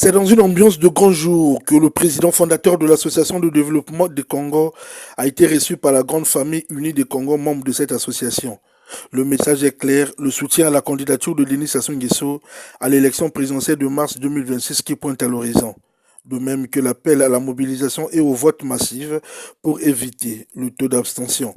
C'est dans une ambiance de grand jour que le président fondateur de l'Association de développement des Congo a été reçu par la grande famille unie des Congo, membres de cette association. Le message est clair, le soutien à la candidature de Denis Sassou Nguesso à l'élection présidentielle de mars 2026 qui pointe à l'horizon. De même que l'appel à la mobilisation et au vote massif pour éviter le taux d'abstention.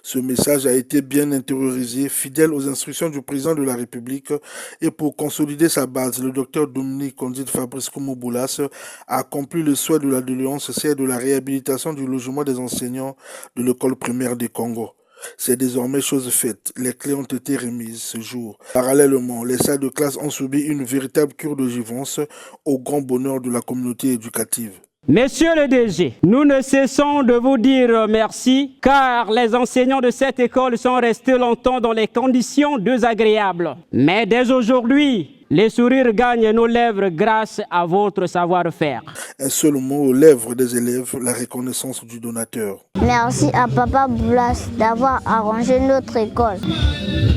Ce message a été bien intériorisé, fidèle aux instructions du président de la République, et pour consolider sa base, le docteur Dominique Kondit Fabrice Koumou-Boulas a accompli le souhait de la doléance, c'est de la réhabilitation du logement des enseignants de l'école primaire du Congo. C'est désormais chose faite. Les clés ont été remises ce jour. Parallèlement, les salles de classe ont subi une véritable cure de givance au grand bonheur de la communauté éducative. Monsieur le DG, nous ne cessons de vous dire merci car les enseignants de cette école sont restés longtemps dans les conditions désagréables. Mais dès aujourd'hui, les sourires gagnent nos lèvres grâce à votre savoir-faire. Un seul mot aux lèvres des élèves, la reconnaissance du donateur. Merci à Papa Boulas d'avoir arrangé notre école.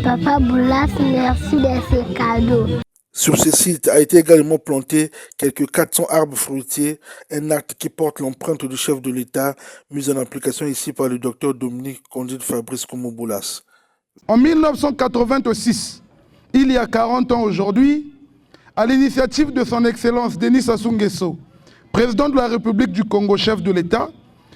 Papa Boulas, merci de ces cadeaux. Sur ce site a été également planté quelques 400 arbres fruitiers, un acte qui porte l'empreinte du chef de l'État, mis en application ici par le docteur Dominique Kondit Fabrice Koumou-Boulas. En 1986, il y a 40 ans aujourd'hui, à l'initiative de son Excellence Denis Sassou Nguesso, président de la République du Congo, chef de l'État,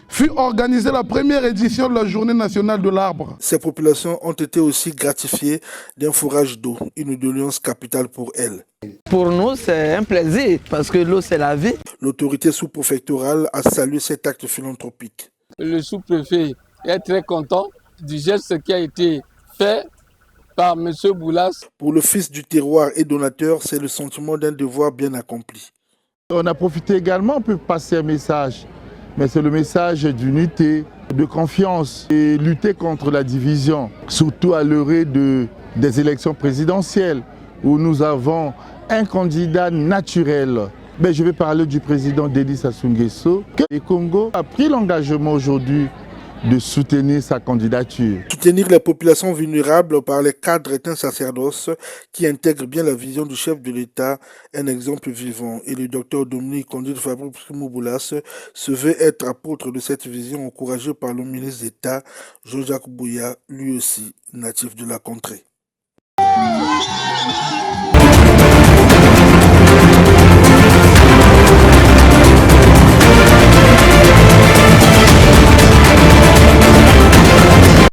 fut organisée la première édition de la Journée nationale de l'arbre. Ces populations ont été aussi gratifiées d'un fourrage d'eau, une doléance capitale pour elles. Pour nous, c'est un plaisir, parce que l'eau, c'est la vie. L'autorité sous-préfectorale a salué cet acte philanthropique. Le sous-préfet est très content du geste qui a été fait par M. Boulas. Pour le fils du terroir et donateur, c'est le sentiment d'un devoir bien accompli. On a profité également pour passer un message. Mais c'est le message d'unité, de confiance et lutter contre la division, surtout à l'heure des élections présidentielles où nous avons un candidat naturel. Mais je vais parler du président Denis Sassou Nguesso. Le Congo a pris l'engagement aujourd'hui de soutenir sa candidature. Soutenir les populations vulnérables par les cadres est un sacerdoce qui intègre bien la vision du chef de l'État, un exemple vivant. Et le docteur Dominique Kondit Fabrice Koumou-Boulas se veut être apôtre de cette vision, encouragé par le ministre d'État, Jean-Jacques Bouya, lui aussi natif de la contrée.